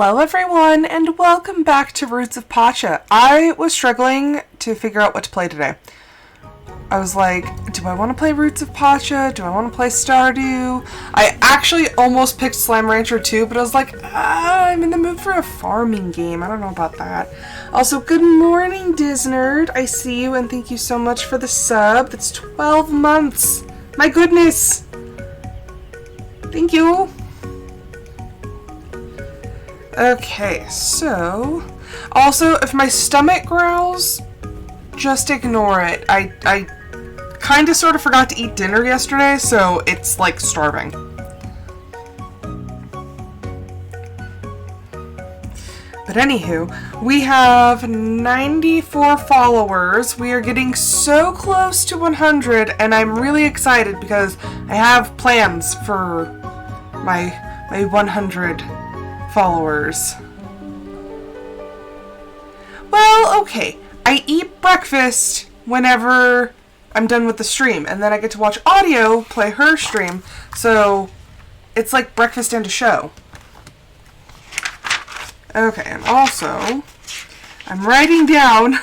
Hello everyone, and welcome back to Roots of Pacha. I was struggling to figure out what to play today. I was like, do I want to play Roots of Pacha? Do I want to play Stardew? I actually almost picked Slime Rancher 2, but I was like, I'm in the mood for a farming game. I don't know about that. Also, good morning, Disnerd. I see you, and thank you so much for the sub. That's 12 months. My goodness. Thank you. Okay, so also if my stomach growls, just ignore it. I kind of sort of forgot to eat dinner yesterday, so it's like starving. But anywho, we have 94 followers. We are getting so close to 100, and I'm really excited because I have plans for my 100 followers. Well, okay. I eat breakfast whenever I'm done with the stream, and then I get to watch Audio play her stream, so it's like breakfast and a show. Okay, and also, I'm writing down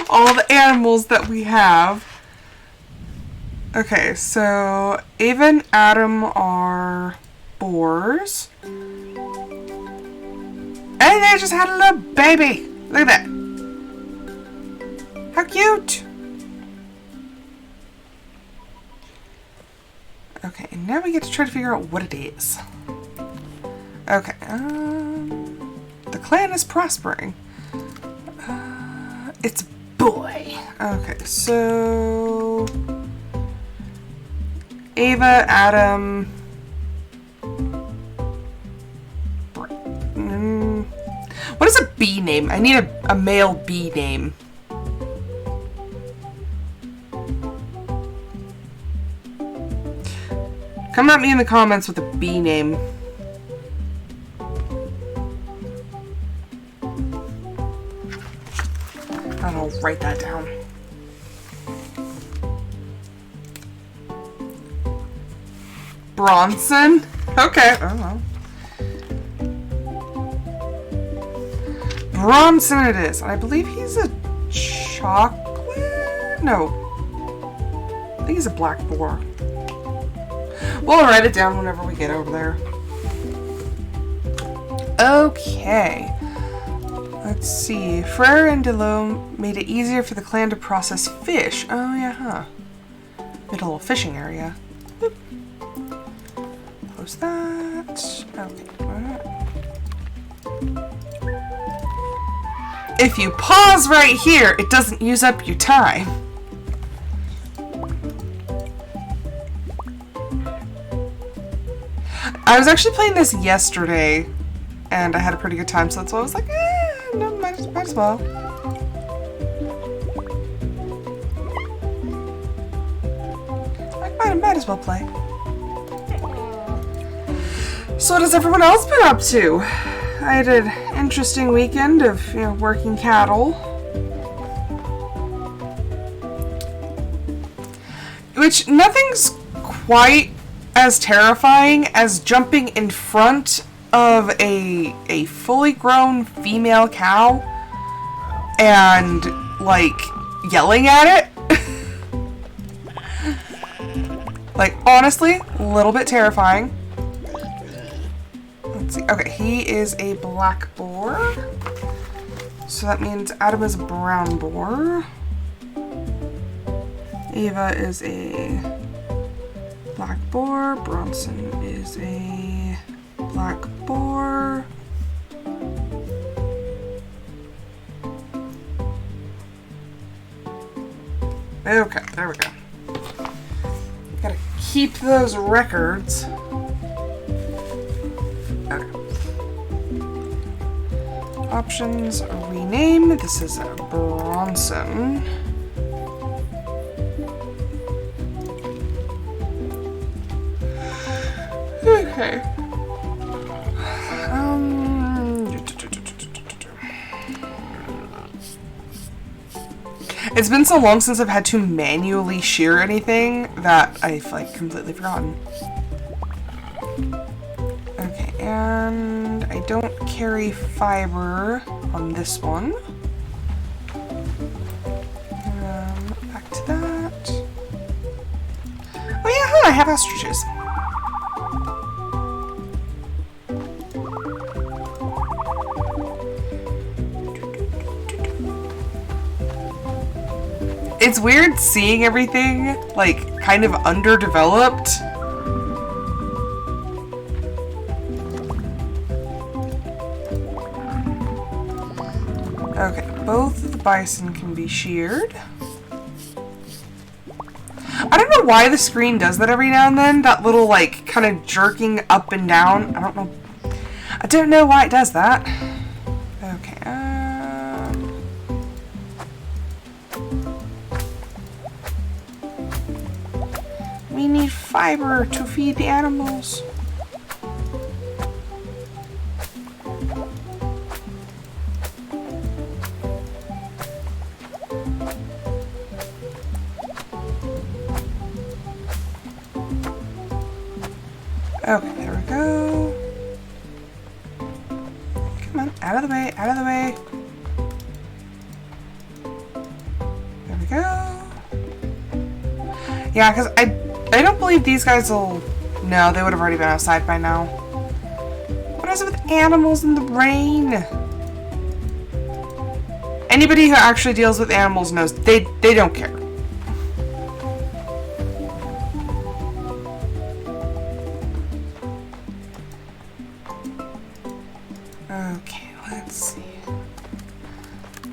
all the animals that we have. Okay, so Ava and Adam are boars. And they just had a little baby. Look at that. How cute. Okay, and now we get to try to figure out what it is. Okay, the clan is prospering. It's a boy. Okay, so Ava, Adam, what is a bee name? I need a male bee name. Come at me in the comments with a bee name. And I'll write that down. Bronson? Okay. Oh well. Bronson it is. I believe he's a chocolate? No. I think he's a black boar. We'll write it down whenever we get over there. Okay. Let's see. Frere and Delome made it easier for the clan to process fish. Oh yeah, huh. Made a little fishing area. Boop. Close that. Okay. If you pause right here, it doesn't use up your time. I was actually playing this yesterday, and I had a pretty good time, so that's why I was like, no, might as well. I might as well play. So what has everyone else been up to? I had an interesting weekend of, working cattle. Which, nothing's quite as terrifying as jumping in front of a fully grown female cow and, like, yelling at it. Like, honestly, a little bit terrifying. Let's see. Okay, he is a black boar. So that means Adam is a brown boar. Ava is a black boar. Bronson is a black boar. Okay, there we go. Gotta keep those records. Okay. Options, rename. This is Bronson. Okay. It's been so long since I've had to manually shear anything that I've, like, completely forgotten. Okay. Okay, and I don't carry fiber on this one. Back to that. Oh yeah, huh, I have ostriches. It's weird seeing everything, like, kind of underdeveloped. Okay, both of the bison can be sheared. I don't know why the screen does that every now and then, that little, like, kind of jerking up and down. I don't know why it does that. Okay, we need fiber to feed the animals. Okay, there we go. Come on, out of the way, out of the way. There we go. Yeah, because I don't believe these guys will... No, they would have already been outside by now. What is it with animals in the rain? Anybody who actually deals with animals knows they don't care. Okay, let's see.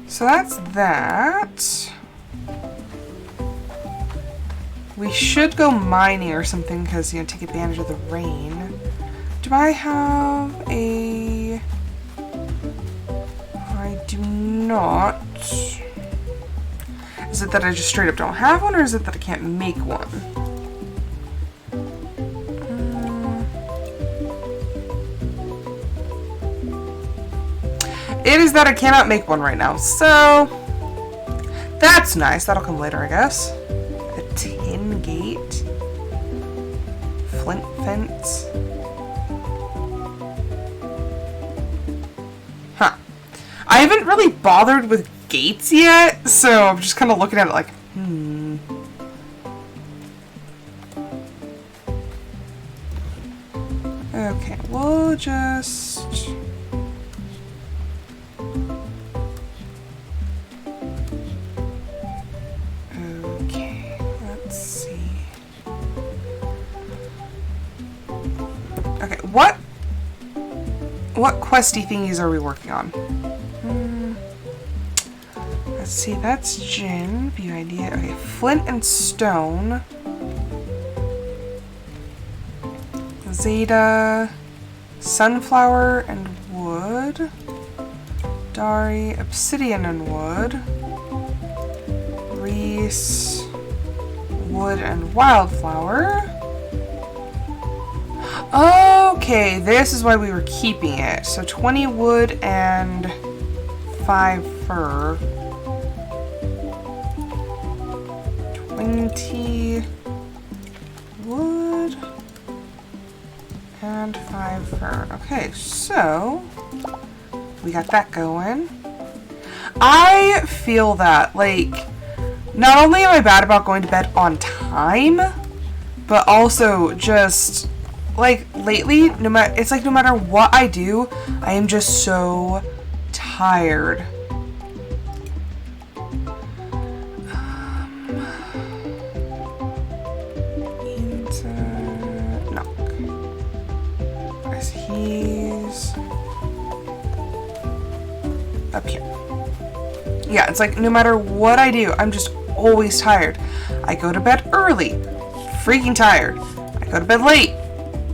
So that's that. We should go mining or something because, you know, take advantage of the rain. Do I have a... I do not. Is it that I just straight up don't have one, or is it that I can't make one? It is that I cannot make one right now, so that's nice. That'll come later, I guess. A tin gate. Flint fence. Huh. I haven't really bothered with gates yet, so I'm just kind of looking at it like, Okay, we'll just... Okay, let's see. Okay, what questy thingies are we working on? Let's see, that's gin, be idea. Okay, flint and stone. Zeta, sunflower and wood. Dari, obsidian and wood. Reese, wood and wildflower. Okay, this is why we were keeping it. So 20 wood and 5 fur. 20 wood and 5 fur. Okay, so we got that going. I feel that, like, not only am I bad about going to bed on time, but also just, like, lately, it's like no matter what I do, I am just so tired. He's up here. Yeah, it's like no matter what I do, I'm just always tired. I go to bed early, freaking tired. I go to bed late,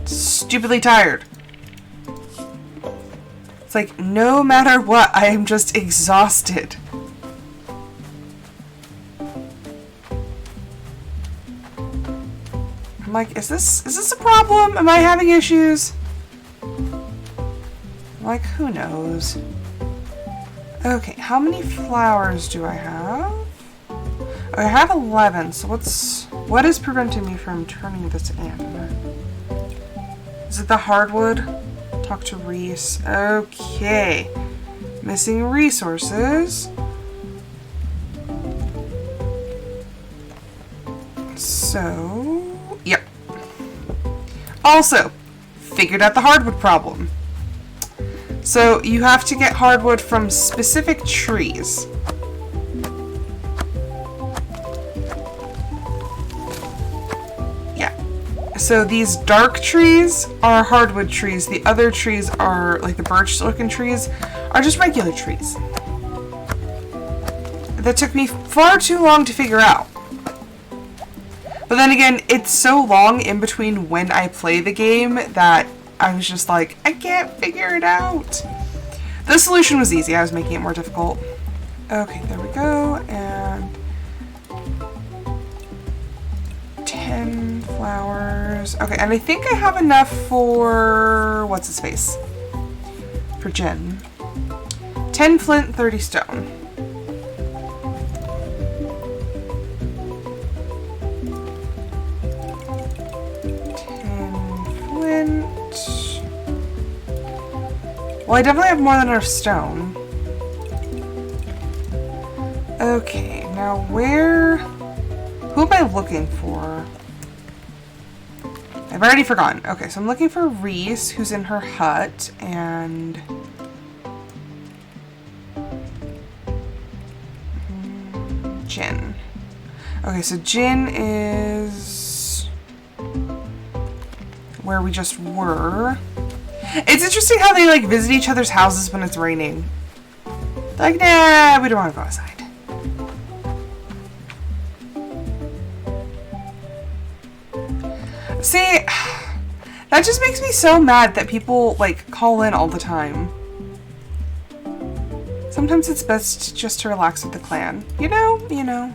stupidly tired. It's like no matter what, I am just exhausted. I'm like, is this a problem? Am I having issues? Like, who knows? Okay, how many flowers do I have? I have 11, so what is preventing me from turning this in? Is it the hardwood? Talk to Reese. Okay. Missing resources. So, yep. Also, figured out the hardwood problem. So, you have to get hardwood from specific trees. Yeah. So, these dark trees are hardwood trees. The other trees are, like the birch-looking trees, are just regular trees. That took me far too long to figure out. But then again, it's so long in between when I play the game that I was just like, I can't figure it out. The solution was easy. I was making it more difficult. Okay, there we go. And 10 flowers. Okay, and I think I have enough for... what's his face? For Jen. 10 flint, 30 stone. Well, I definitely have more than enough stone. Okay, now where... who am I looking for? I've already forgotten. Okay, so I'm looking for Reese, who's in her hut, and... Jin. Okay, so Jin is... where we just were. It's interesting how they, like, visit each other's houses when it's raining. They're like, nah, we don't want to go outside. See, that just makes me so mad that people, like, call in all the time. Sometimes it's best just to relax with the clan. You know? You know.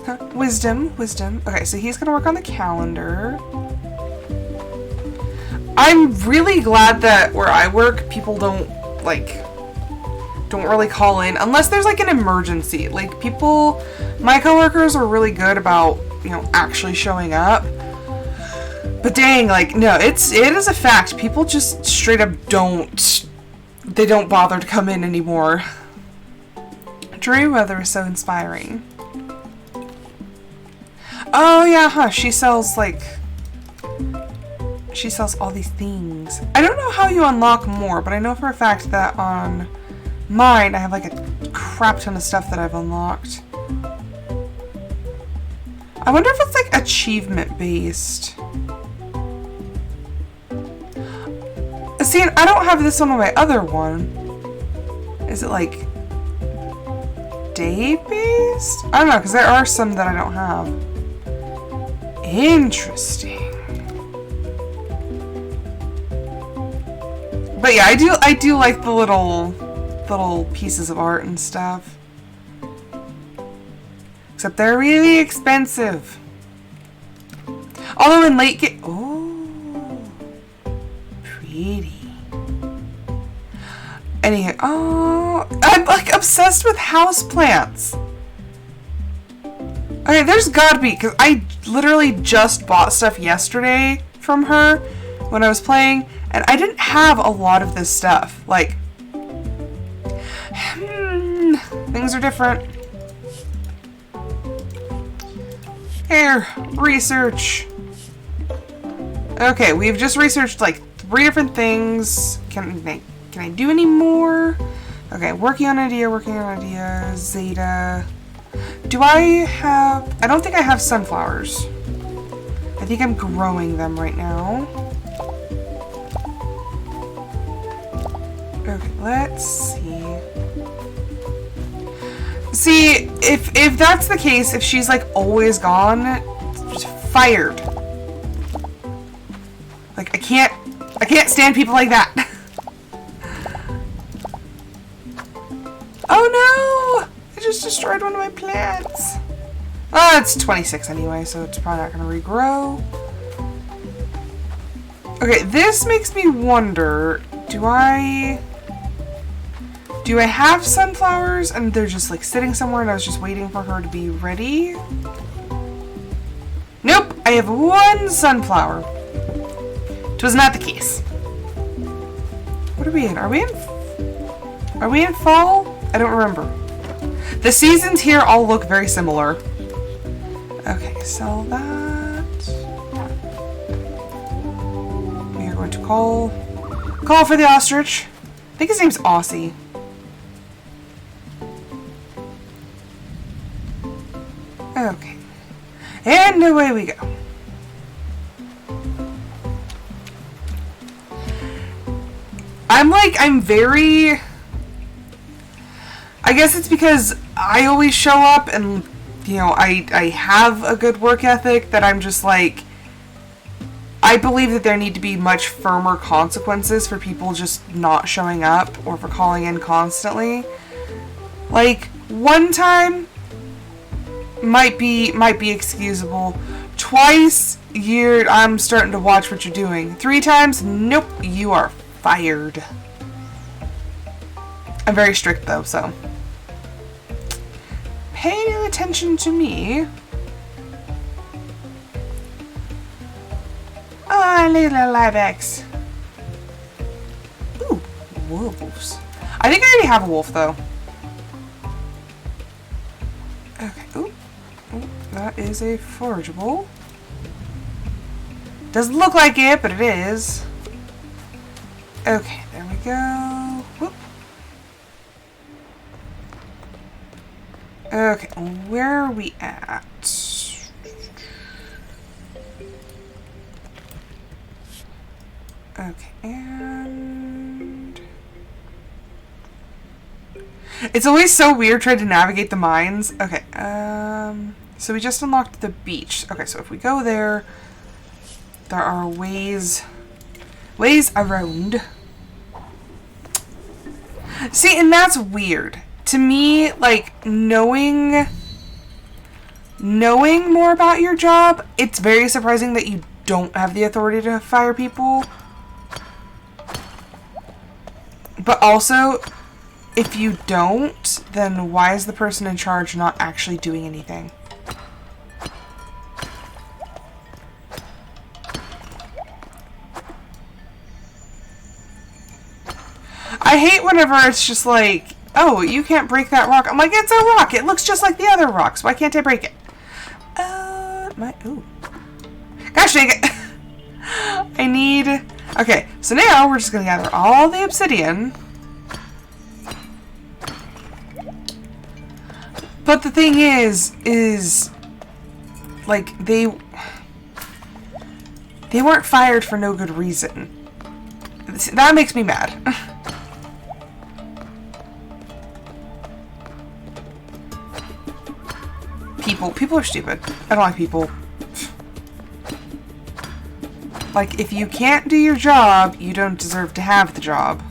Huh. Wisdom. Wisdom. Okay, so he's gonna work on the calendar. I'm really glad that where I work, people don't really call in unless there's like an emergency. Like people, my coworkers are really good about, you know, actually showing up. But dang, like, no, it is a fact. People just straight up don't bother to come in anymore. Dreary weather is so inspiring. Oh yeah, huh, she sells all these things. I don't know how you unlock more, but I know for a fact that on mine, I have like a crap ton of stuff that I've unlocked. I wonder if it's like achievement based. See, I don't have this one on my other one. Is it like day based? I don't know, because there are some that I don't have. Interesting. But yeah, I do like the little pieces of art and stuff. Except they're really expensive. Although in late game, oh, pretty. Anyhow, oh, I'm like obsessed with houseplants. Okay, there's gotta be, because I literally just bought stuff yesterday from her when I was playing, and I didn't have a lot of this stuff. Like, things are different. Here, research. Okay, we've just researched like 3 different things. Can I do any more? Okay, working on idea, Zeta. Do I have... I don't think I have sunflowers. I think I'm growing them right now. Okay, let's see. See, if that's the case, if she's like always gone, just fired. Like, I can't stand people like that. Oh no! I just destroyed one of my plants. Oh, it's 26 anyway, so it's probably not gonna regrow. Okay, this makes me wonder, do I have sunflowers and they're just like sitting somewhere and I was just waiting for her to be ready? Nope, I have 1 sunflower. was not the case. What are we in? Are we in fall? I don't remember. The seasons here all look very similar. Okay, sell that. We are going to call for the ostrich. I think his name's Aussie. Okay. And away we go. I'm very... I guess it's because I always show up and, you know, I have a good work ethic that I'm just like... I believe that there need to be much firmer consequences for people just not showing up or for calling in constantly. Like, one time might be excusable. Twice, I'm starting to watch what you're doing. 3 times, nope, you are fired. I'm very strict though, so pay no attention to me. Ah, little livex. Ooh, wolves. I think I already have a wolf though. Okay, ooh, that is a forageable. Doesn't look like it, but it is. Okay, there we go. Whoop. Okay, where are we at? Okay, and... It's always so weird trying to navigate the mines. Okay, so we just unlocked the beach. Okay, so if we go there, there are ways around. See, and that's weird. To me, like, knowing more about your job, it's very surprising that you don't have the authority to fire people. But also, if you don't, then why is the person in charge not actually doing anything? I hate whenever it's just like, oh, you can't break that rock. I'm like, it's a rock. It looks just like the other rocks. Why can't I break it? Ooh. Gosh dang it. I need... Okay, so now we're just going to gather all the obsidian. But the thing is... Like, they weren't fired for no good reason. That makes me mad. People are stupid. I don't like people. Like, if you can't do your job, you don't deserve to have the job.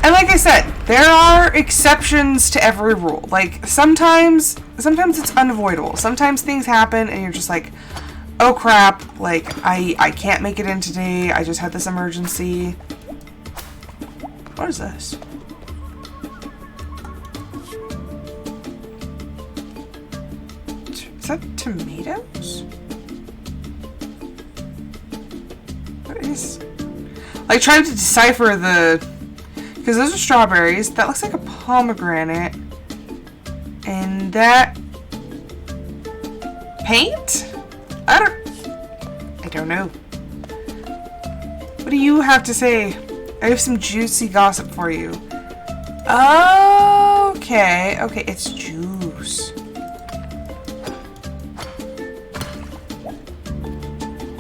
And like I said, there are exceptions to every rule. Like, sometimes it's unavoidable. Sometimes things happen and you're just like, oh crap, like, I can't make it in today. I just had this emergency. What is this? Is that tomatoes? What is... Like, trying to decipher the... Because those are strawberries. That looks like a pomegranate. And that... Paint? I don't know. What do you have to say? I have some juicy gossip for you. Okay. Okay, it's juice.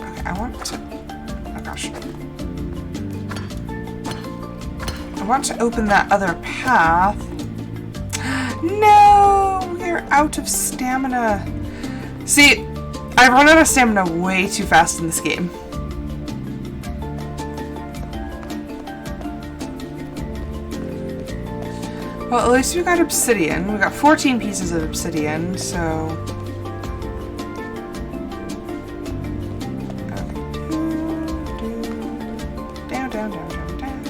Okay, I want to... Oh gosh. I want to open that other path. No! We're out of stamina. See, I've run out of stamina way too fast in this game. Well, at least we got obsidian. We got 14 pieces of obsidian, so... Okay. Down, down, down, down, down.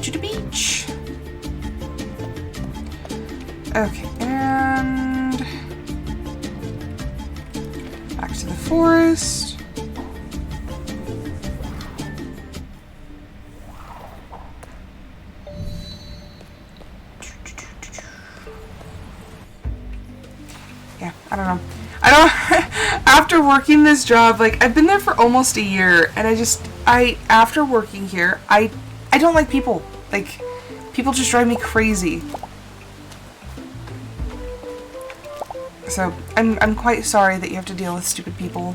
To the beach! Okay, and back to the forest. Yeah, I don't know. After working this job, like, I've been there for almost a year, and after working here, I don't like people. Like, people just drive me crazy. So, I'm quite sorry that you have to deal with stupid people.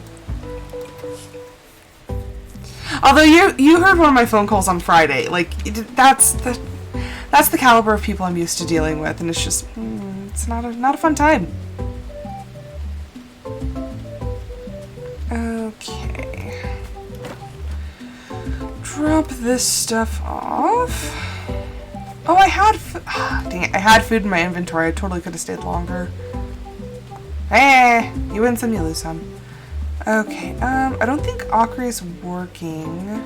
Although you heard one of my phone calls on Friday. Like, that's the caliber of people I'm used to dealing with, and it's just, it's not a fun time. Okay. Drop this stuff off. Oh, dang it, I had food in my inventory. I totally could have stayed longer. You win some, you lose some. Okay, I don't think Akri is working.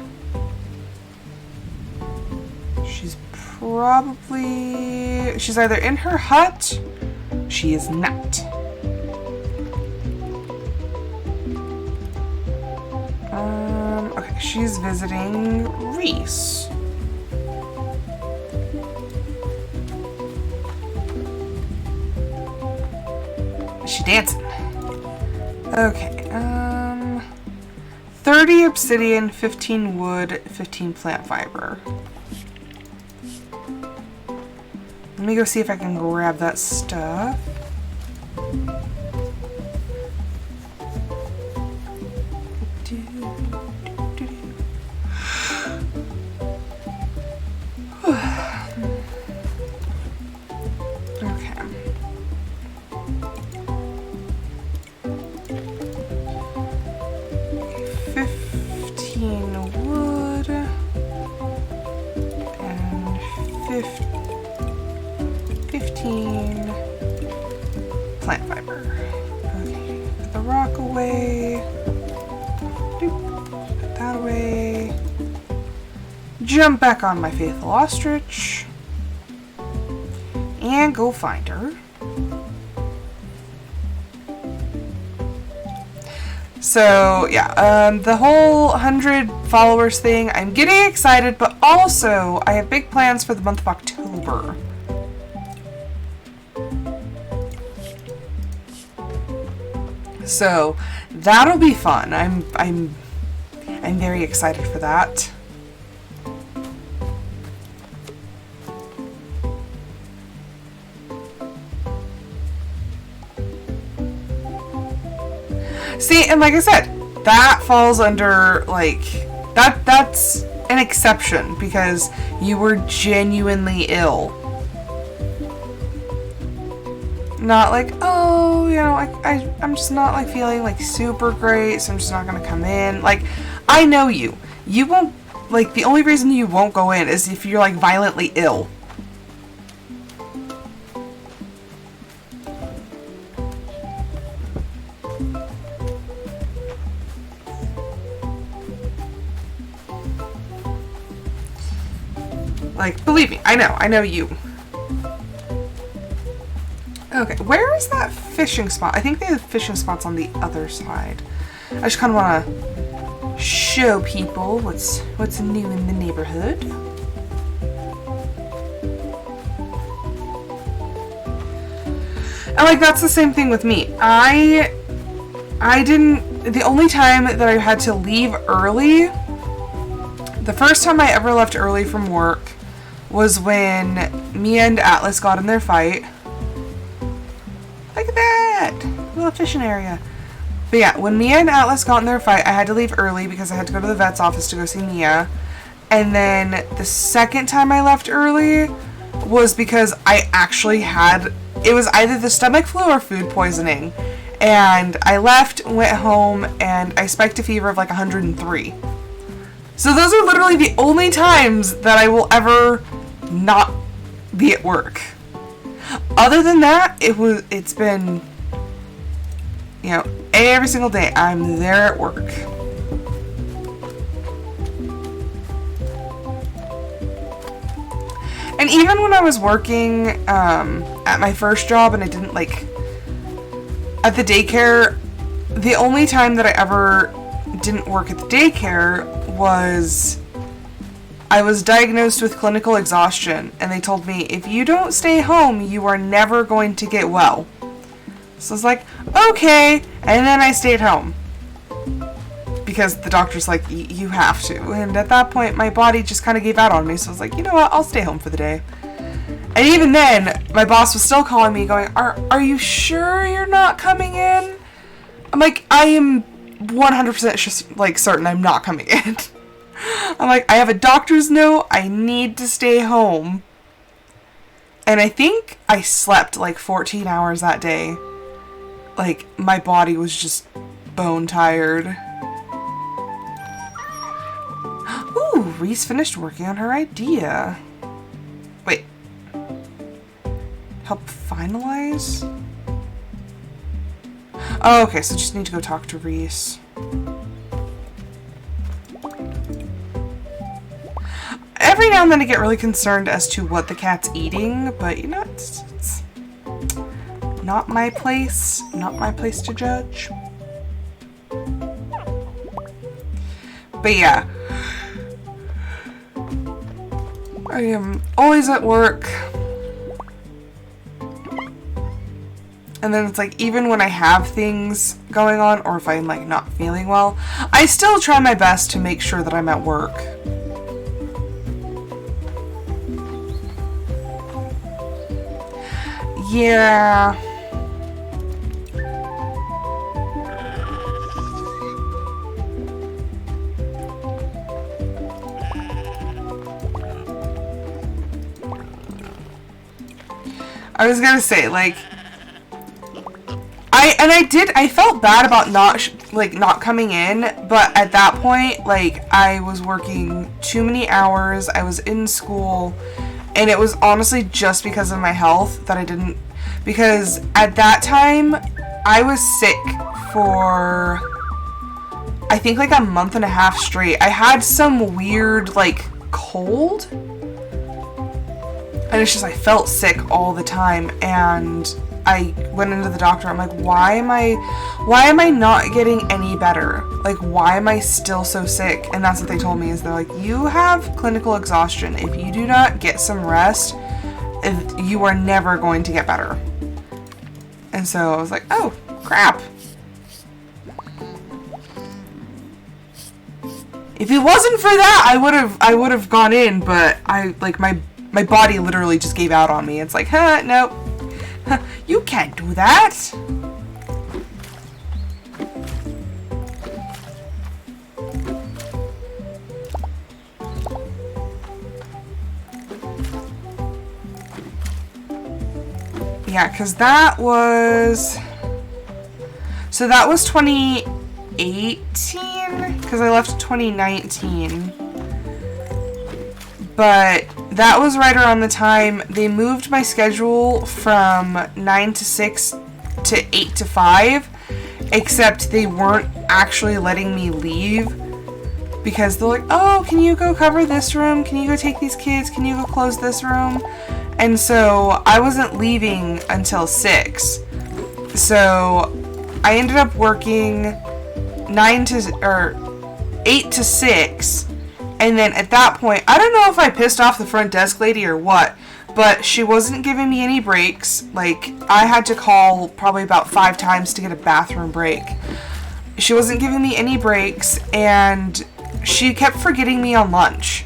She's either in her hut, she is not. Okay, she's visiting Reese. Is she dancing? Okay, 30 obsidian, 15 wood, 15 plant fiber. Let me go see if I can grab that stuff. Okay. 15 wood and 15 plant fiber. Okay, put the rock away. Put that away. Jump back on my faithful ostrich. And go find her. So, yeah, the whole 100 followers thing, I'm getting excited, but also I have big plans for the month of October. So, that'll be fun. I'm very excited for that. See, and like I said, that falls under, like, that's an exception because you were genuinely ill. Not like, oh, you know, I'm just not, like, feeling, like, super great, so I'm just not gonna come in. Like, I know you. You won't, like, the only reason you won't go in is if you're, like, violently ill. Like, believe me, I know you. Okay, where is that fishing spot? I think the fishing spot's on the other side. I just kind of want to show people what's new in the neighborhood. And like, that's the same thing with me. The only time that I had to leave early, the first time I ever left early from work was when Mia and Atlas got in their fight. Look at that! Little fishing area. But yeah, when Mia and Atlas got in their fight, I had to leave early because I had to go to the vet's office to go see Mia. And then the second time I left early was because I actually it was either the stomach flu or food poisoning. And I left, went home, and I spiked a fever of like 103. So those are literally the only times that I will ever not be at work. Other than that, it's been, you know, every single day I'm there at work. And even when I was working at my first job and I didn't like, at the daycare, the only time that I ever didn't work at the daycare was I was diagnosed with clinical exhaustion, and they told me, if you don't stay home, you are never going to get well. So I was like, okay, and then I stayed home. Because the doctor's like, you have to. And at that point, my body just kind of gave out on me, so I was like, you know what, I'll stay home for the day. And even then, my boss was still calling me, going, are you sure you're not coming in? I'm like, I am 100% just, like, certain I'm not coming in. I'm like, I have a doctor's note, I need to stay home. And I think I slept like 14 hours that day. Like, my body was just bone tired. Ooh, Reese finished working on her idea. Wait. Help finalize? Oh, okay, so just need to go talk to Reese. Every now and then I get really concerned as to what the cat's eating, but you know, it's not my place. Not my place to judge. But yeah. I am always at work. And then it's like, even when I have things going on, or if I'm like not feeling well, I still try my best to make sure that I'm at work. Yeah. I was gonna say, like, I felt bad about not coming in, but at that point, like, I was working too many hours, I was in school, and it was honestly just because of my health that I didn't, because at that time, I was sick for, I think, like a month and a half straight. I had some weird, like, cold, and it's just, I felt sick all the time, and I went into the doctor. I'm like, why am I not getting any better? Like, why am I still so sick? And that's what they told me, is they're like, you have clinical exhaustion. If you do not get some rest, you are never going to get better. And so I was like, oh, crap. If it wasn't for that, I would have gone in, but my body literally just gave out on me. It's like, nope. You can't do that. Yeah, because that was 2018, because I left 2019. But that was right around the time they moved my schedule from 9 to 6 to 8 to 5, except they weren't actually letting me leave, because they're like, oh, can you go cover this room? Can you go take these kids? Can you go close this room? And so I wasn't leaving until 6. So I ended up working 8 to 6. And then at that point, I don't know if I pissed off the front desk lady or what, but she wasn't giving me any breaks. Like, I had to call probably about 5 times to get a bathroom break. She wasn't giving me any breaks, and she kept forgetting me on lunch.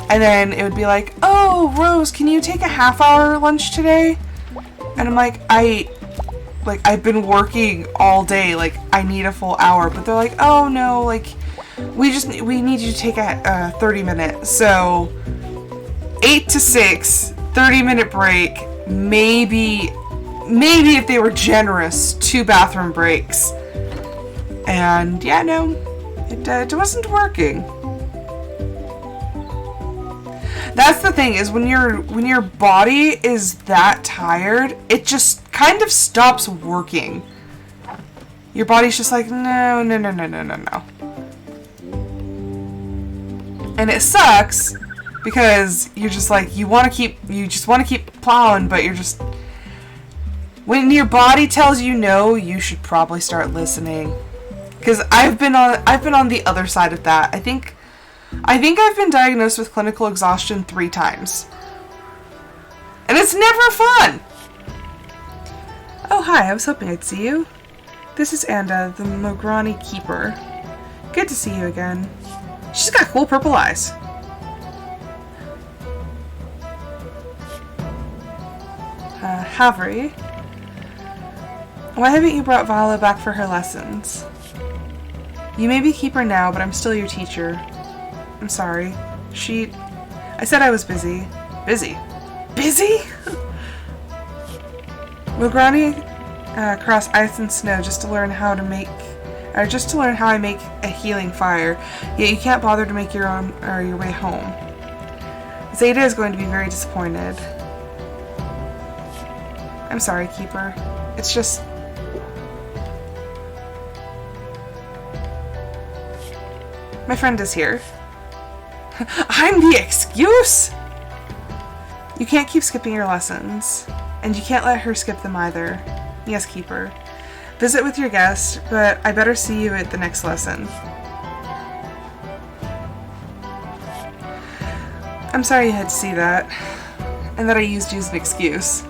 And then it would be like, oh, Rose, can you take a half-hour lunch today? And I'm like, I've been working all day, like, I need a full hour. But they're like, oh, no, like, we need you to take a 30-minute. So 8 to 6, 30-minute break, maybe if they were generous, 2 bathroom breaks. And yeah, no, it wasn't working. That's the thing, is when your body is that tired, it just kind of stops working. Your body's just like, no. And it sucks, Because you're just like, you just want to keep plowing, but you're just, when your body tells you no, you should probably start listening. Because I've been on the other side of that. I think I've been diagnosed with clinical exhaustion 3 times. And it's never fun! Oh, hi, I was hoping I'd see you. This is Anda, the Mograni Keeper. Good to see you again. She's got cool purple eyes. Havri. Why haven't you brought Vala back for her lessons? You may be Keeper now, but I'm still your teacher. I'm sorry. I said I was busy. Busy? Busy? Mograni cross ice and snow just to learn how I make a healing fire. Yet you can't bother to make your way home. Zeta is going to be very disappointed. I'm sorry, Keeper. It's just... My friend is here. I'm the excuse? You can't keep skipping your lessons. And you can't let her skip them either. Yes, Keeper. Visit with your guest, but I better see you at the next lesson. I'm sorry you had to see that. And that I used you as an excuse.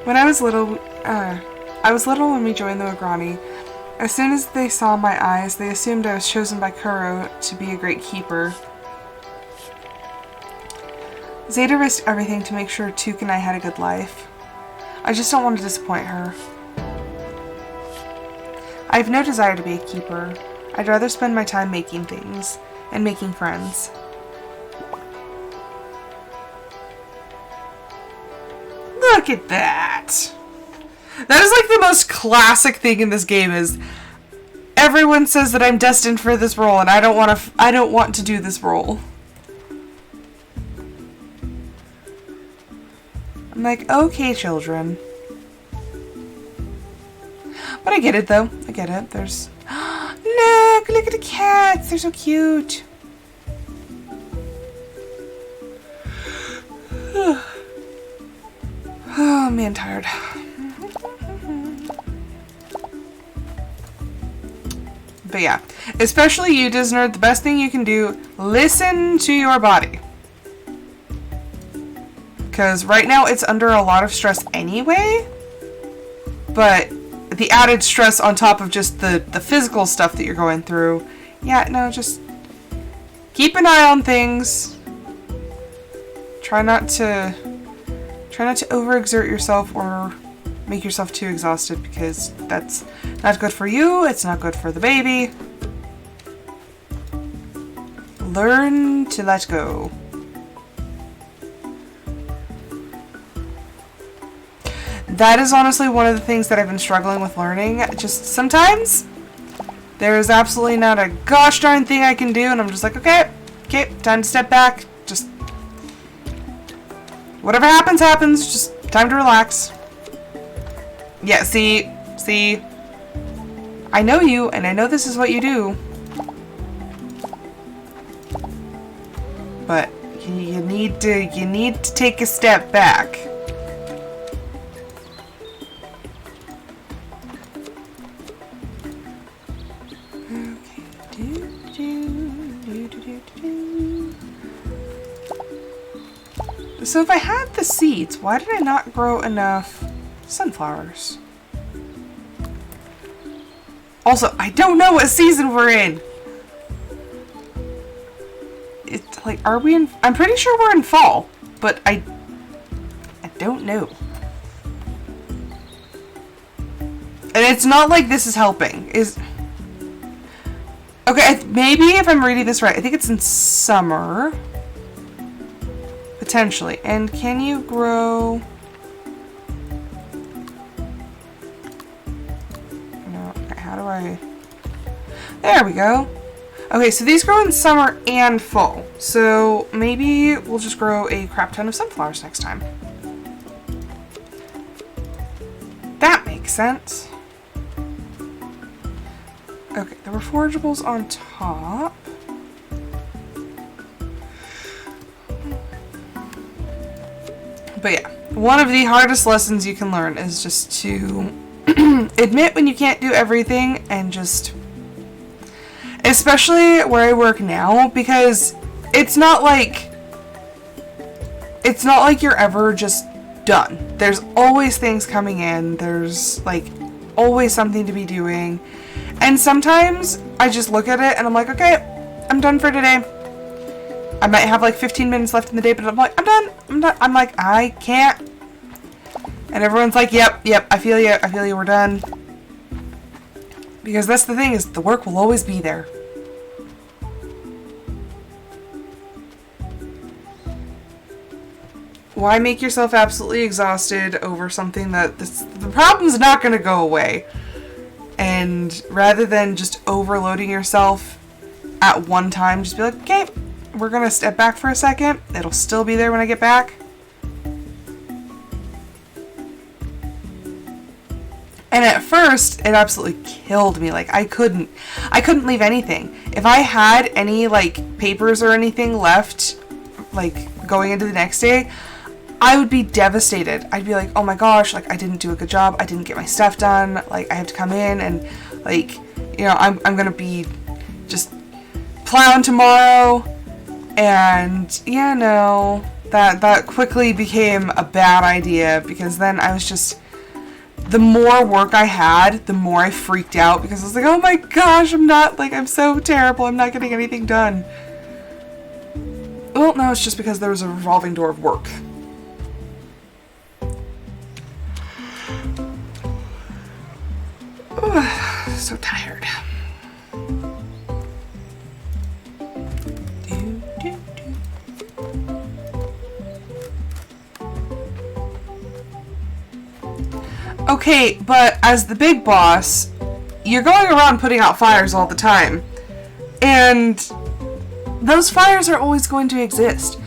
When I was little when we joined the Mograni. As soon as they saw my eyes, they assumed I was chosen by Kuro to be a great keeper. Zeta risked everything to make sure Took and I had a good life. I just don't want to disappoint her. I have no desire to be a keeper. I'd rather spend my time making things and making friends. Look at that! That is like the most classic thing in this game is everyone says that I'm destined for this role and I don't want to do this role. I'm like, okay, children. But I get it though. I get it. There's look at the cats. They're so cute. Oh man, tired. But yeah, especially you, Disnerd, the best thing you can do, listen to your body. Because right now it's under a lot of stress anyway, but the added stress on top of just the physical stuff that you're going through, yeah, no, just keep an eye on things. Try not to overexert yourself or make yourself too exhausted because that's not good for you, it's not good for the baby. Learn to let go. That is honestly one of the things that I've been struggling with learning. Just sometimes there's absolutely not a gosh darn thing I can do and I'm just like, okay, time to step back. Just whatever happens, happens. Just time to relax. Yeah, see, I know you, and I know this is what you do. But you need to take a step back. So if I had the seeds, why did I not grow enough sunflowers? Also, I don't know what season we're in. It's like, are we in? I'm pretty sure we're in fall, but I don't know. And it's not like this is helping. Okay, maybe if I'm reading this right, I think it's in summer. Potentially. And can you grow... No, okay, how do I... There we go. Okay, so these grow in summer and fall. So maybe we'll just grow a crap ton of sunflowers next time. That makes sense. Okay, there were forageables on top. But yeah, one of the hardest lessons you can learn is just to admit when you can't do everything, and just, especially where I work now, because it's not like you're ever just done. There's always things coming in. There's like always something to be doing. And sometimes I just look at it and I'm like, okay, I'm done for today. I might have like 15 minutes left in the day, but I'm like, I'm done. I'm like, I can't. And everyone's like, yep, I feel you, we're done. Because that's the thing, is the work will always be there. Why make yourself absolutely exhausted over something that the problem's not going to go away? And rather than just overloading yourself at one time, just be like, okay, we're going to step back for a second. It'll still be there when I get back. And at first, it absolutely killed me. Like, I couldn't leave anything. If I had any, like, papers or anything left, like, going into the next day, I would be devastated. I'd be like, oh my gosh, like, I didn't do a good job. I didn't get my stuff done. Like, I have to come in and, like, you know, I'm gonna be just plowing tomorrow. And, yeah, no, that quickly became a bad idea, because then I was just, the more work I had, the more I freaked out, because I was like, oh my gosh, I'm so terrible. I'm not getting anything done. Well, no, it's just because there was a revolving door of work. So tired. Okay, but as the big boss, you're going around putting out fires all the time. And those fires are always going to exist.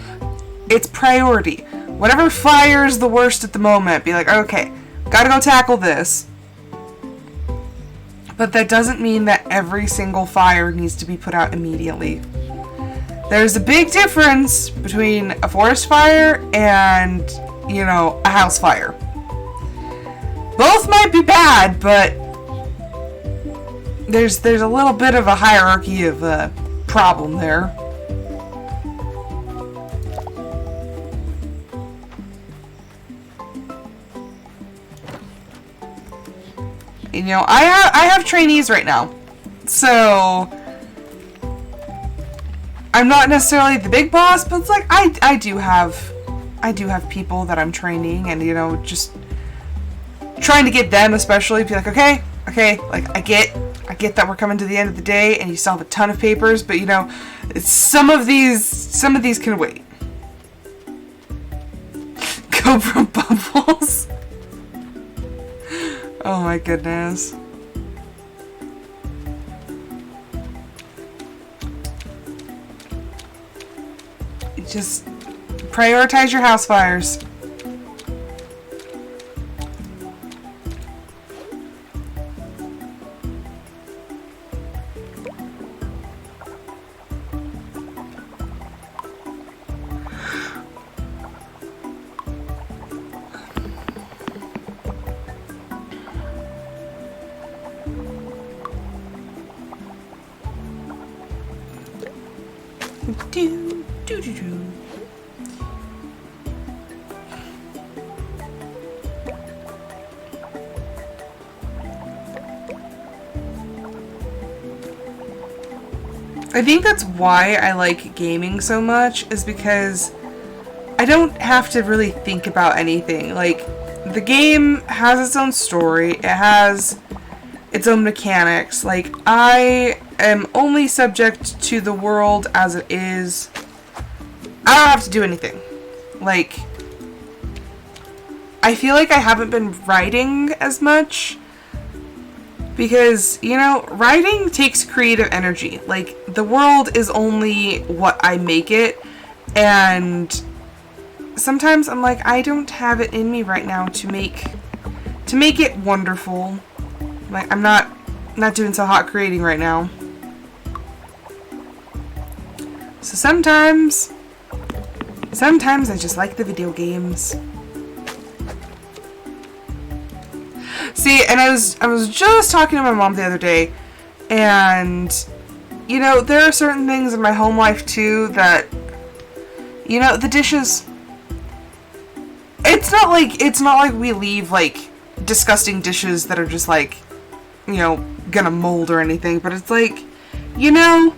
It's priority. Whatever fire is the worst at the moment, be like, okay, gotta go tackle this. But that doesn't mean that every single fire needs to be put out immediately. There's a big difference between a forest fire and, you know, a house fire. Both might be bad, but there's a little bit of a hierarchy of problem there. You know, I have trainees right now, so I'm not necessarily the big boss, but it's like I do have people that I'm training, and, you know, just trying to get them especially be like, okay, like I get that we're coming to the end of the day and you still have a ton of papers, but, you know, some of these can wait. Cobra bubbles. Oh my goodness. Just prioritize your house fires. I think that's why I like gaming so much, is because I don't have to really think about anything. Like, the game has its own story, it has its own mechanics. Like, I am only subject to the world as it is. I don't have to do anything. Like, I feel like I haven't been writing as much because, you know, writing takes creative energy. Like, the world is only what I make it, and sometimes I'm like, I don't have it in me right now to make it wonderful. Like, I'm not doing so hot creating right now. So sometimes I just like the video games. See, and I was just talking to my mom the other day, and you know, there are certain things in my home life too that, you know, the dishes. It's not like we leave like disgusting dishes that are just like, you know, gonna mold or anything, but it's like, you know,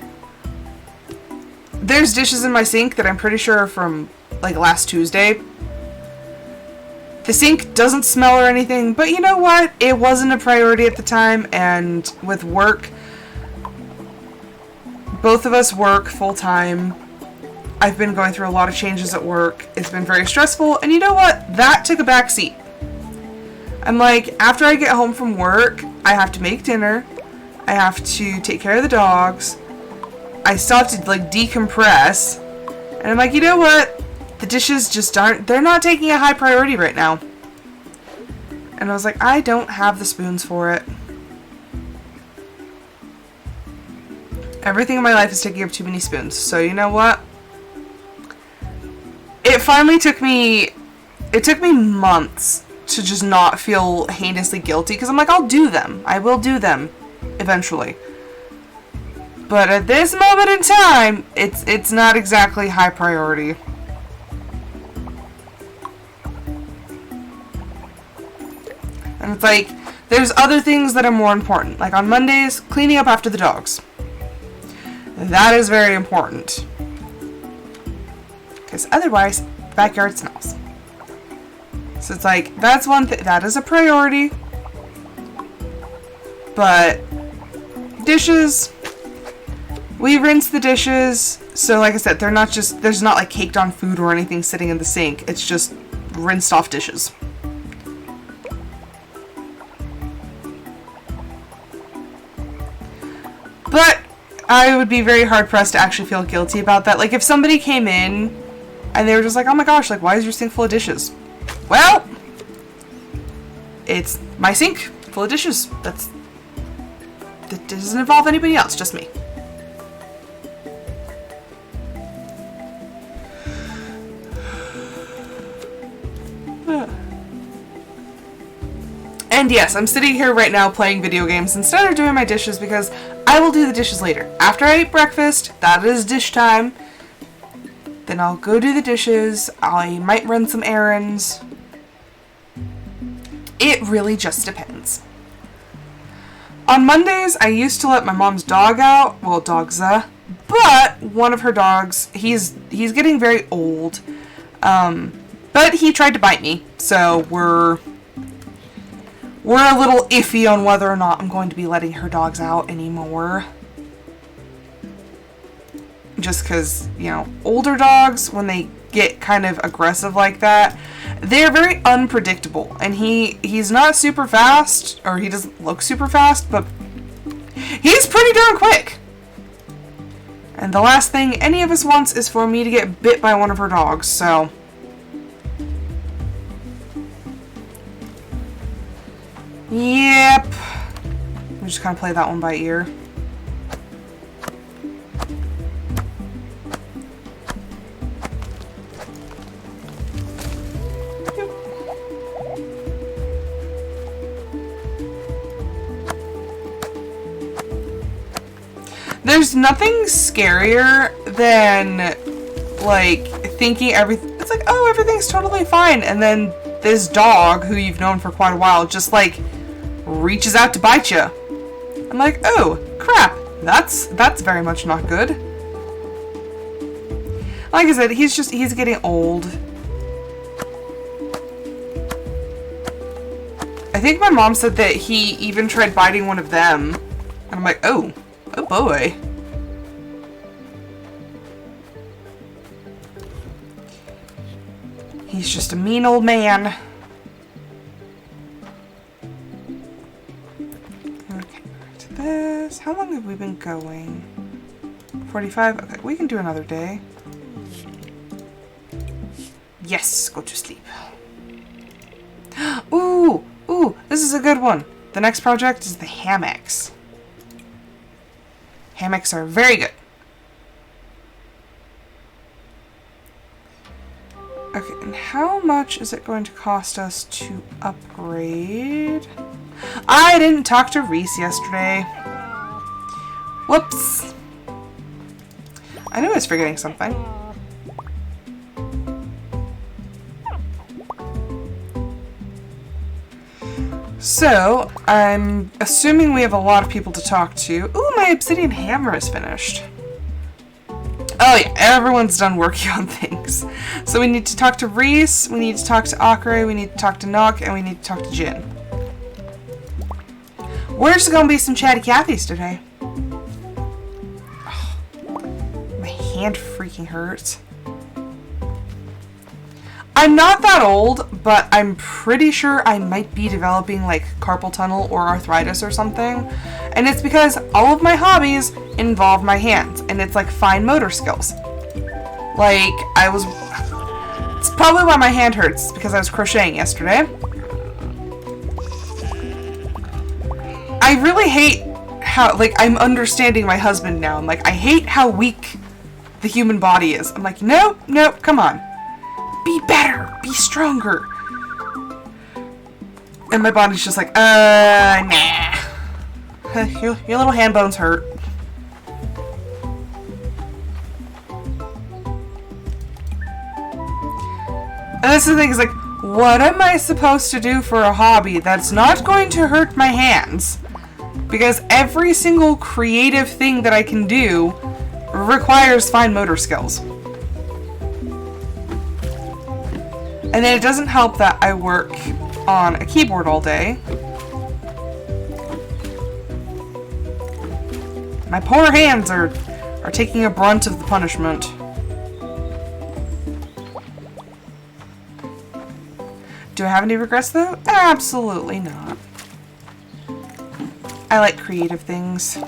there's dishes in my sink that I'm pretty sure are from like last Tuesday. The sink doesn't smell or anything, but you know what? It wasn't a priority at the time, and with work, both of us work full-time. I've been going through a lot of changes at work. It's been very stressful, and you know what? That took a back seat. I'm like, after I get home from work, I have to make dinner. I have to take care of the dogs. I still have to like decompress. And I'm like, you know what? The dishes just aren't, they're not taking a high priority right now. And I was like, I don't have the spoons for it. Everything in my life is taking up too many spoons. So you know what? It finally took me months to just not feel heinously guilty, because I'm like, I'll do them. I will do them eventually. But at this moment in time, it's not exactly high priority. And it's like, there's other things that are more important. Like on Mondays, cleaning up after the dogs. That is very important. Because otherwise, the backyard smells. So it's like, that's one thing, that is a priority. But dishes, we rinse the dishes. So like I said, they're not just, there's not like caked on food or anything sitting in the sink. It's just rinsed off dishes. But I would be very hard pressed to actually feel guilty about that. Like if somebody came in and they were just like, oh my gosh, like why is your sink full of dishes? Well, it's my sink full of dishes. That doesn't involve anybody else, just me. And yes, I'm sitting here right now playing video games instead of doing my dishes because I will do the dishes later. After I eat breakfast, that is dish time. Then I'll go do the dishes. I might run some errands. It really just depends. On Mondays, I used to let my mom's dog out. Well, Dogza. But one of her dogs, he's getting very old. But he tried to bite me. So we're a little iffy on whether or not I'm going to be letting her dogs out anymore. Just because, you know, older dogs, when they get kind of aggressive like that, they're very unpredictable. And he's not super fast, or he doesn't look super fast, but he's pretty darn quick. And the last thing any of us wants is for me to get bit by one of her dogs, so... Yep. I'm just kind of play that one by ear. There's nothing scarier than, like, thinking it's like, oh, everything's totally fine, and then this dog, who you've known for quite a while, just, like, reaches out to bite you. I'm like, oh, crap, that's very much not good. Like I said, he's getting old. I think my mom said that he even tried biting one of them, and I'm like, oh boy. He's just a mean old man. Okay, back to this. How long have we been going? 45? Okay, we can do another day. Yes, go to sleep. Ooh, this is a good one. The next project is the hammocks. Hammocks are very good. Okay, and how much is it going to cost us to upgrade? I didn't talk to Reese yesterday. Whoops. I knew I was forgetting something. So, I'm assuming we have a lot of people to talk to. Ooh, my obsidian hammer is finished. Oh yeah, everyone's done working on things. So we need to talk to Reese, we need to talk to Akare, we need to talk to Nook, and we need to talk to Jin. We're just gonna be some chatty Cathys today. Oh, my hand freaking hurts. I'm not that old, but I'm pretty sure I might be developing like carpal tunnel or arthritis or something. And it's because all of my hobbies involve my hands, and it's like fine motor skills. Like, it's probably why my hand hurts, because I was crocheting yesterday. I really hate how, like, I'm understanding my husband now. I'm like, I hate how weak the human body is. I'm like, no, come on. Be better, be stronger. And my body's just like, nah. Your little hand bones hurt. And this is the thing, is like, what am I supposed to do for a hobby that's not going to hurt my hands? Because every single creative thing that I can do requires fine motor skills. And then it doesn't help that I work on a keyboard all day. My poor hands are taking a brunt of the punishment. Do I have any regrets though? Absolutely not. I like creative things.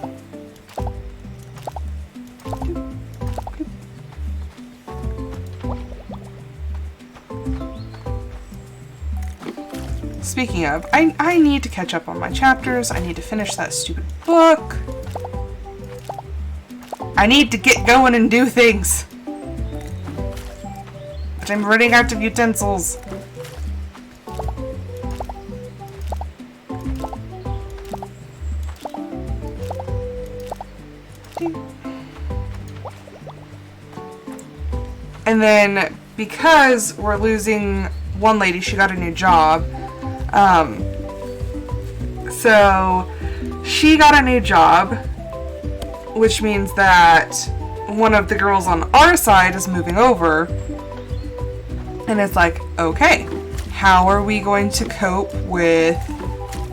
Speaking of, I need to catch up on my chapters. I need to finish that stupid book. I need to get going and do things. But I'm running out of utensils. And then, because we're losing one lady, she got a new job. So she got a new job, which means that one of the girls on our side is moving over. And it's like, okay, how are we going to cope with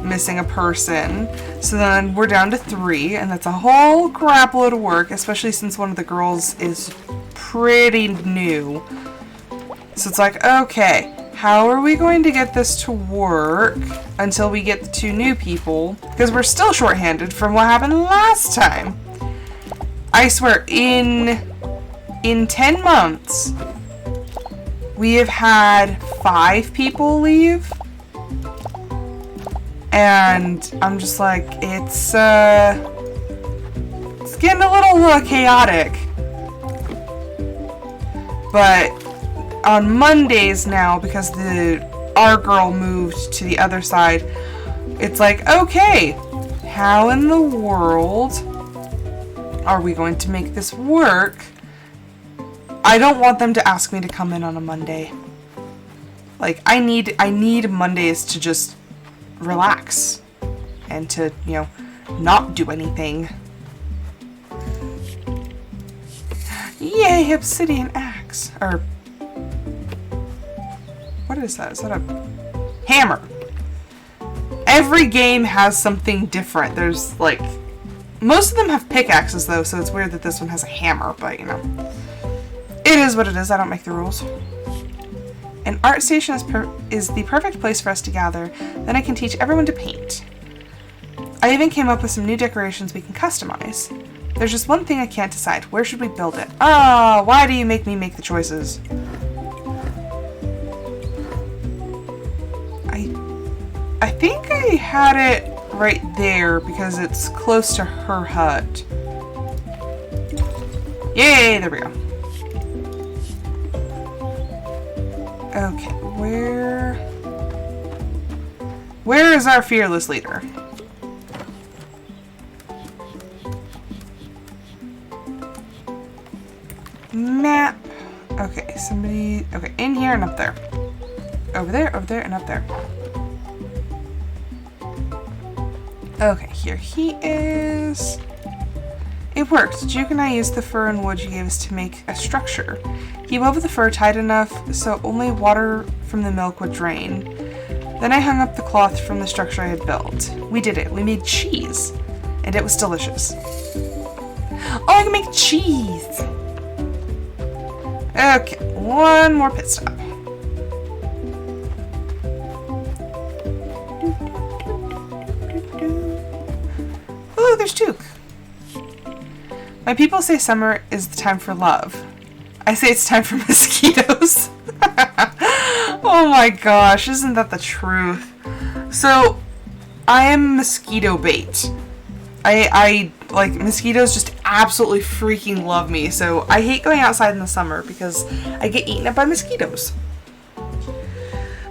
missing a person? So then we're down to 3, and that's a whole crap load of work, especially since one of the girls is pretty new. So it's like, okay, how are we going to get this to work until we get the 2 new people? Because we're still shorthanded from what happened last time. I swear, in 10 months, we have had 5 people leave. And I'm just like, it's getting a little chaotic. But on Mondays now, because our girl moved to the other side, it's like, okay, how in the world are we going to make this work? I don't want them to ask me to come in on a Monday. Like, I need Mondays to just relax and to, not do anything. Yay, obsidian axe. Or what is that? Is that a hammer? Every game has something different. There's like, most of them have pickaxes though, so it's weird that this one has a hammer, but it is what it is. I don't make the rules. An art station is the perfect place for us to gather. Then I can teach everyone to paint. I even came up with some new decorations we can customize. There's just one thing I can't decide. Where should we build it? Why do you make me make the choices? I think I had it right there because it's close to her hut. Yay, there we go. Okay, where Where is our fearless leader? Map. Okay, somebody... Okay, in here and up there. Over there, and up there. Okay, here he is. It worked. Juke and I used the fur and wood you gave us to make a structure. He wove the fur tight enough so only water from the milk would drain. Then I hung up the cloth from the structure I had built. We did it. We made cheese. And it was delicious. Oh, I can make cheese! Okay, one more pit stop. Ooh, there's Duke. My people say summer is the time for love. I say it's time for mosquitoes. Oh my gosh, isn't that the truth? So, I am mosquito bait. I like, mosquitoes just absolutely freaking love me, so I hate going outside in the summer because I get eaten up by mosquitoes.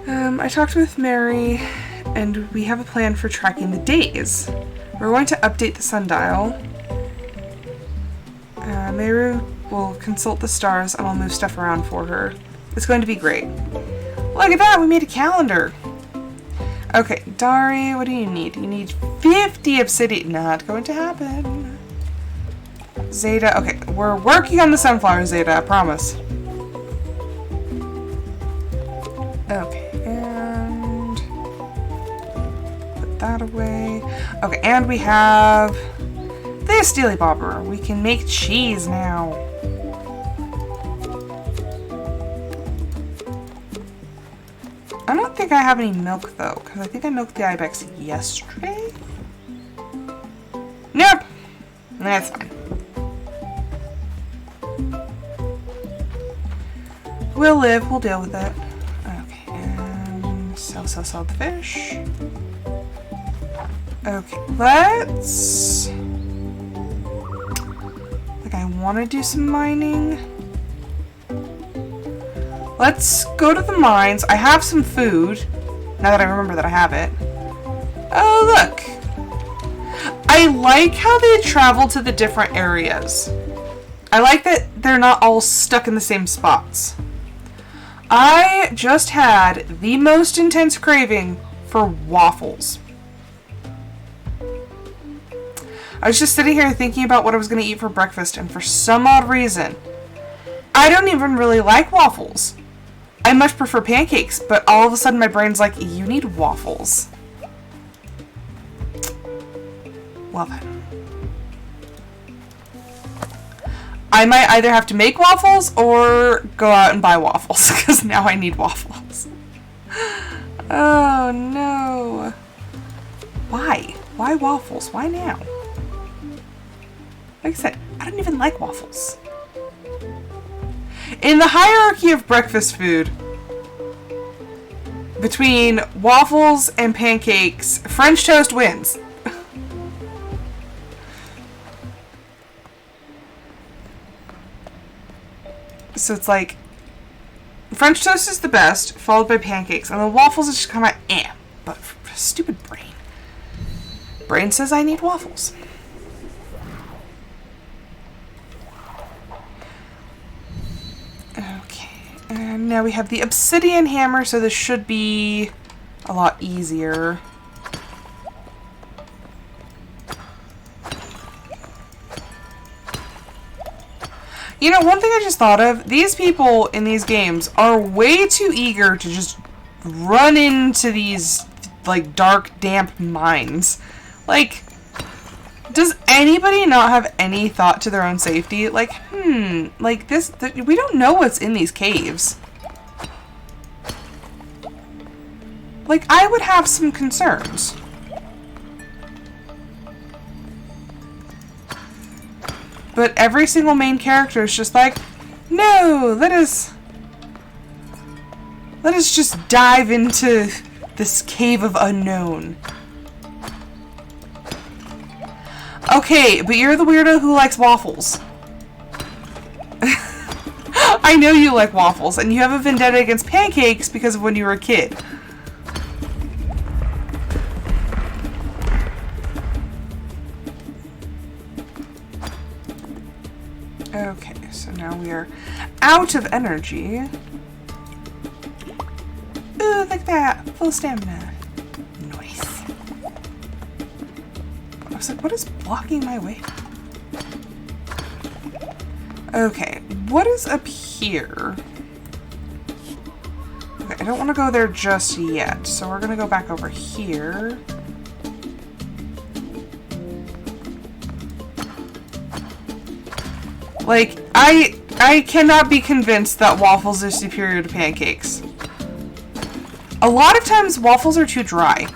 I talked with Mary, and we have a plan for tracking the days. We're going to update the sundial. Mary will consult the stars, and I'll move stuff around for her. It's going to be great. Look at that, we made a calendar. Okay, Dari, what do you need? You need 50 obsidian. Not going to happen. Zeta, okay, we're working on the sunflower, Zeta, I promise. Okay, and put that away. Okay, and we have this Steely Bobber. We can make cheese now. I don't think I have any milk though, because I think I milked the ibex yesterday. Nope! That's fine. We'll live, we'll deal with it. Okay, and sell the fish. Okay, let's... Like, I want to do some mining. Let's go to the mines. I have some food, now that I remember that I have it. Oh, look! I like how they travel to the different areas. I like that they're not all stuck in the same spots. I just had the most intense craving for waffles. I was just sitting here thinking about what I was going to eat for breakfast, and for some odd reason, I don't even really like waffles. I much prefer pancakes, but all of a sudden my brain's like, you need waffles. Well then. I might either have to make waffles or go out and buy waffles, because now I need waffles. Oh no. Why? Why waffles? Why now? Like I said, I don't even like waffles. In the hierarchy of breakfast food, between waffles and pancakes, French toast wins. So it's like, French toast is the best, followed by pancakes, and the waffles is just kind of eh. But stupid brain. Brain says I need waffles. Okay, and now we have the obsidian hammer, so this should be a lot easier. You know, one thing I just thought of, these people in these games are way too eager to just run into these, like, dark, damp mines. Like, does anybody not have any thought to their own safety? Like, like this, we don't know what's in these caves. Like, I would have some concerns. But every single main character is just like, no, let us just dive into this cave of unknown. Okay, but you're the weirdo who likes waffles. I know you like waffles, and you have a vendetta against pancakes because of when you were a kid. So now we are out of energy. Ooh, look at that. Full stamina. Nice. I was like, what is blocking my way? Okay, what is up here? Okay, I don't want to go there just yet, so we're gonna go back over here. Like, I cannot be convinced that waffles are superior to pancakes. A lot of times, waffles are too dry.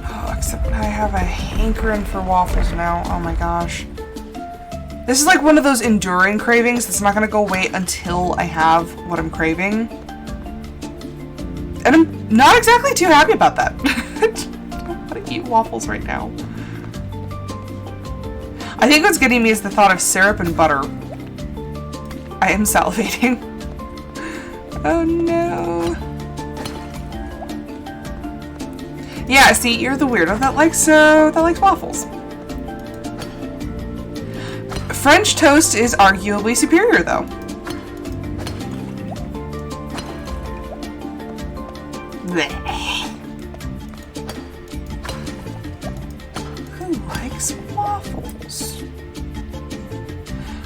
Oh, except I have a hankering for waffles now. Oh my gosh. This is like one of those enduring cravings that's not gonna go away until I have what I'm craving. And I'm not exactly too happy about that. I don't want to eat waffles right now. I think what's getting me is the thought of syrup and butter. I am salivating. Oh no. Yeah, see, you're the weirdo that likes waffles. French toast is arguably superior though. Who likes waffles?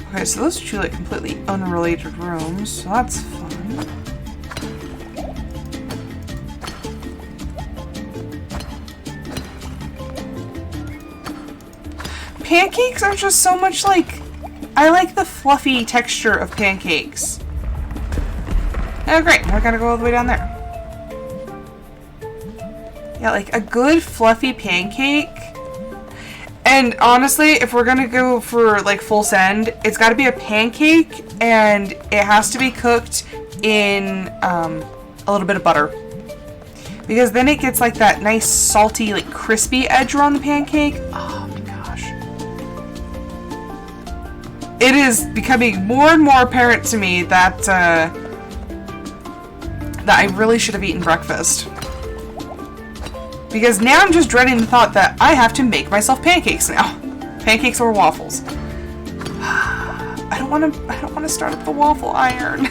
Okay, so those are two like completely unrelated rooms, so that's fun. Pancakes are just so much like... I like the fluffy texture of pancakes. Oh great, now I gotta go all the way down there. Yeah, like a good fluffy pancake. And honestly, if we're gonna go for like full send, it's gotta be a pancake and it has to be cooked in a little bit of butter. Because then it gets like that nice salty, like crispy edge around the pancake. Oh my gosh. It is becoming more and more apparent to me that, that I really should have eaten breakfast. Because now I'm just dreading the thought that I have to make myself pancakes now. Pancakes or waffles. I don't want to start up the waffle iron.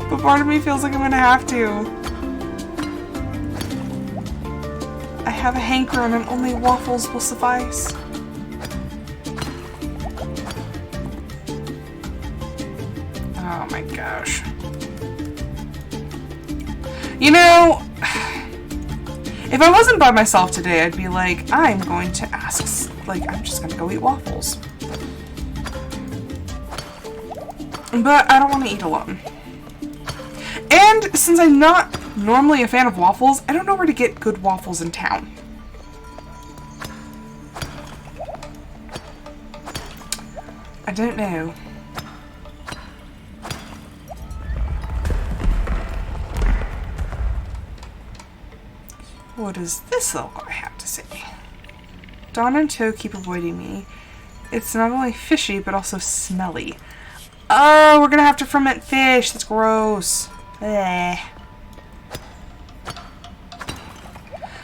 But part of me feels like I'm going to have to. I have a hankering and only waffles will suffice. Oh my gosh. You know... If I wasn't by myself today, I'd be like, I'm going to ask, like, I'm just going to go eat waffles. But I don't want to eat alone. And since I'm not normally a fan of waffles, I don't know where to get good waffles in town. I don't know. What does this little guy have to say? Dawn and Toad keep avoiding me. It's not only fishy, but also smelly. Oh, we're gonna have to ferment fish. That's gross. Blech.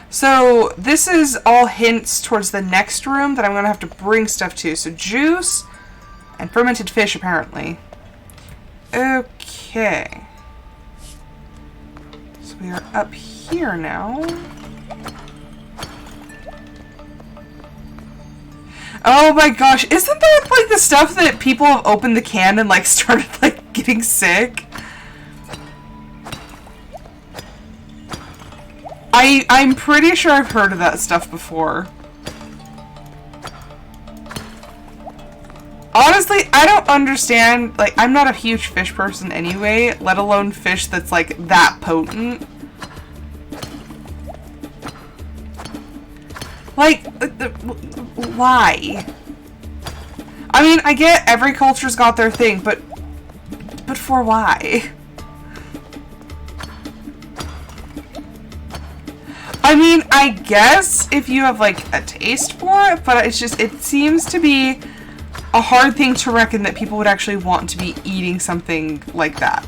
So, this is all hints towards the next room that I'm gonna have to bring stuff to. So, juice and fermented fish, apparently. Okay. So, we are up here now. Oh my gosh, isn't that like the stuff that people have opened the can and like started like getting sick? I'm pretty sure I've heard of that stuff before. Honestly, I don't understand, like I'm not a huge fish person anyway, let alone fish that's like that potent. Like, why? I mean, I get every culture's got their thing, but for why? I mean, I guess if you have like a taste for it, but it's just, it seems to be a hard thing to reckon that people would actually want to be eating something like that.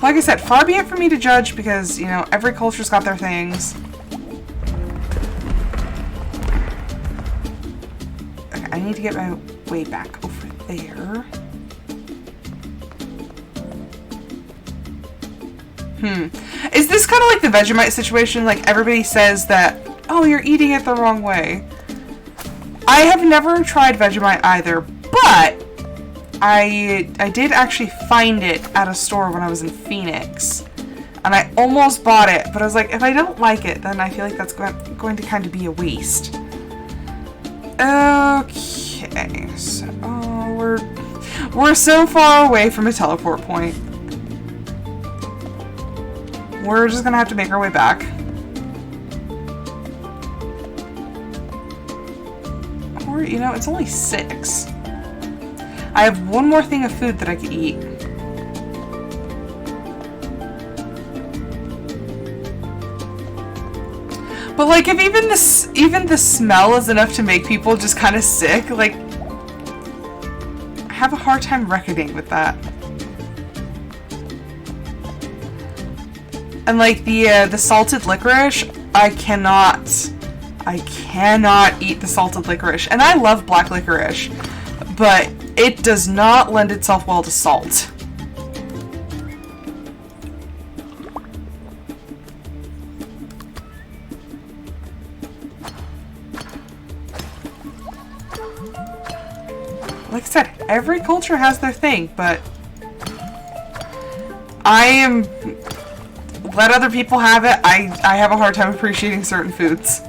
Like I said, far be it for me to judge because, you know, every culture's got their things. Okay, I need to get my way back over there. Is this kind of like the Vegemite situation? Like everybody says that, oh, you're eating it the wrong way. I have never tried Vegemite either, but I did actually find it at a store when I was in Phoenix. And I almost bought it, but I was like, if I don't like it, then I feel like that's going to kind of be a waste. Okay, so we're so far away from a teleport point. We're just gonna have to make our way back. Or, you know, it's only 6. I have one more thing of food that I could eat. But like, if even the smell is enough to make people just kind of sick, like, I have a hard time reckoning with that. And like the salted licorice, I cannot eat the salted licorice. And I love black licorice, but it does not lend itself well to salt. Like I said, every culture has their thing, but let other people have it. I have a hard time appreciating certain foods.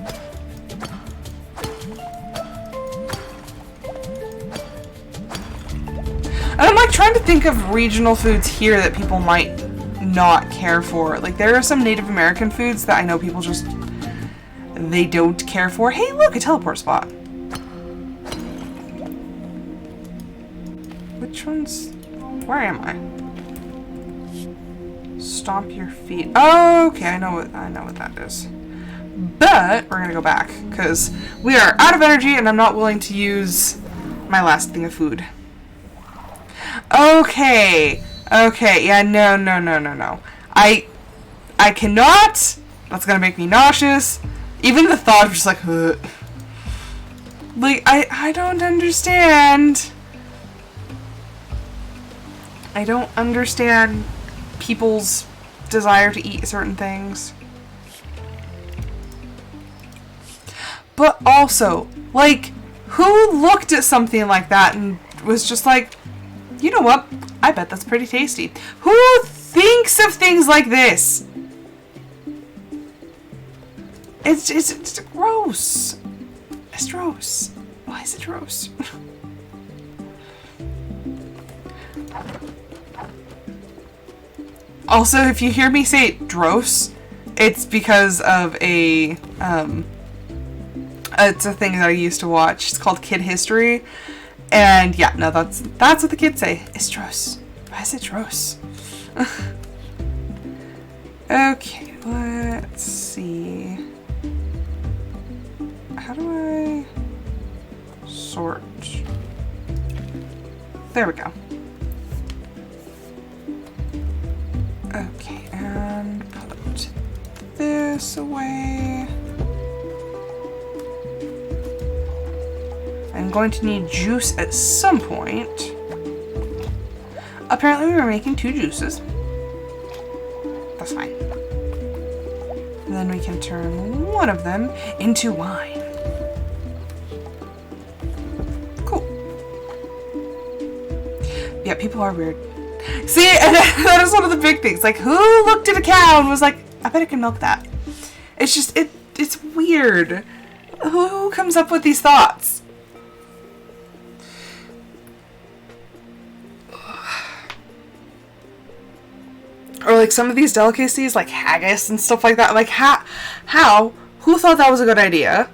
And I'm like trying to think of regional foods here that people might not care for. Like there are some Native American foods that I know people just, they don't care for. Hey, look, a teleport spot. Which one's, where am I? Stomp your feet. Oh, okay, I know what that is. But we're gonna go back because we are out of energy and I'm not willing to use my last thing of food. Okay. Okay, yeah, no. I cannot. That's gonna make me nauseous. Even the thought of just like, ugh. Like, I don't understand. I don't understand people's desire to eat certain things. But also, like, who looked at something like that and was just like, you know what? I bet that's pretty tasty. Who thinks of things like this? It's gross. It's gross. Why is it gross? Also, if you hear me say dross, it's because of a, it's a thing that I used to watch. It's called Kid History. And yeah, no, that's what the kids say. It's dross. Why is it dross? Okay, let's see. How do I sort? There we go. Okay, and put this away. I'm going to need juice at some point. Apparently we were making 2 juices. That's fine. And then we can turn one of them into wine. Cool. Yeah, people are weird. See, and that is one of the big things. Like, who looked at a cow and was like, I bet I can milk that? It's just, it's weird. Who comes up with these thoughts? Or like some of these delicacies, like haggis and stuff like that. Like, how? Who thought that was a good idea?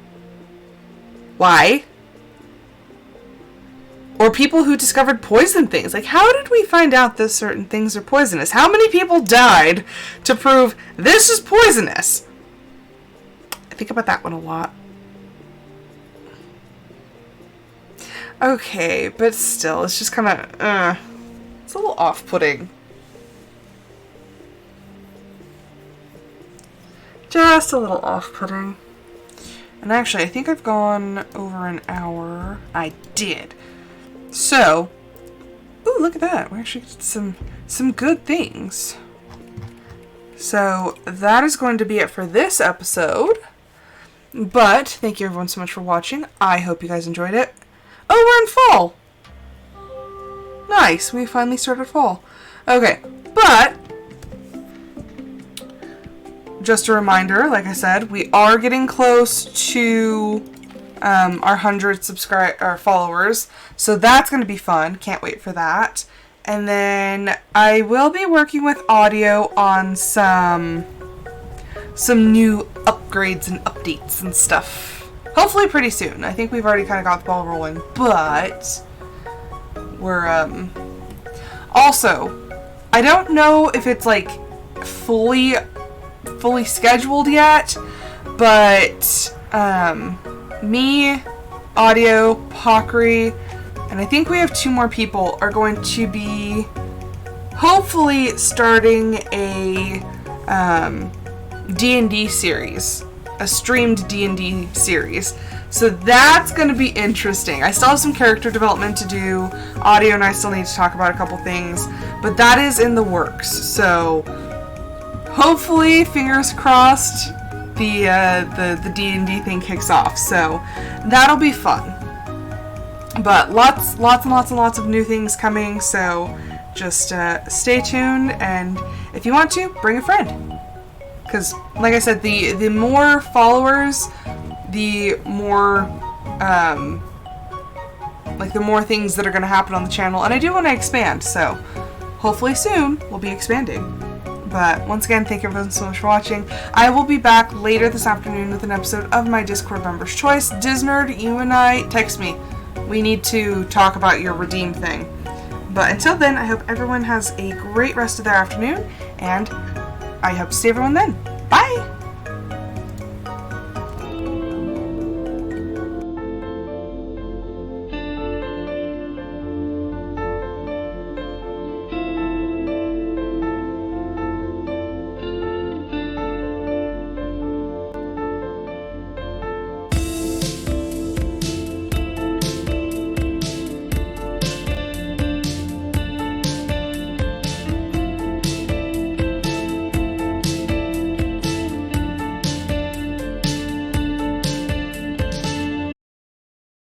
Why? Or people who discovered poison things. Like, how did we find out that certain things are poisonous? How many people died to prove this is poisonous? I think about that one a lot. Okay, but still, it's just kind of, it's a little off-putting. just a little off-putting. And actually, I think I've gone over an hour. I did. So, ooh, look at that. We actually did some good things. So, that is going to be it for this episode. But, thank you everyone so much for watching. I hope you guys enjoyed it. Oh, we're in fall! Nice, we finally started fall. Okay, but just a reminder, like I said, we are getting close to our 100 followers, so that's going to be fun. Can't wait for that. And then I will be working with audio on some new upgrades and updates and stuff. Hopefully pretty soon. I think we've already kind of got the ball rolling, but we're also, I don't know if it's like fully scheduled yet, but me, Audio, Pockery, and I think we have 2 more people are going to be hopefully starting a D&D series, a streamed D&D series. So that's going to be interesting. I still have some character development to do. Audio and I still need to talk about a couple things, but that is in the works. So hopefully, fingers crossed, the D&D thing kicks off. So that'll be fun. But lots and lots of new things coming. So just stay tuned, and if you want to, bring a friend. Because, like I said, the more followers, the more the more things that are going to happen on the channel, and I do want to expand. So hopefully soon we'll be expanding. But once again, thank you everyone so much for watching. I will be back later this afternoon with an episode of my Discord Members' Choice. Disnerd, you and I, text me. We need to talk about your redeem thing. But until then, I hope everyone has a great rest of their afternoon, and I hope to see everyone then. Bye!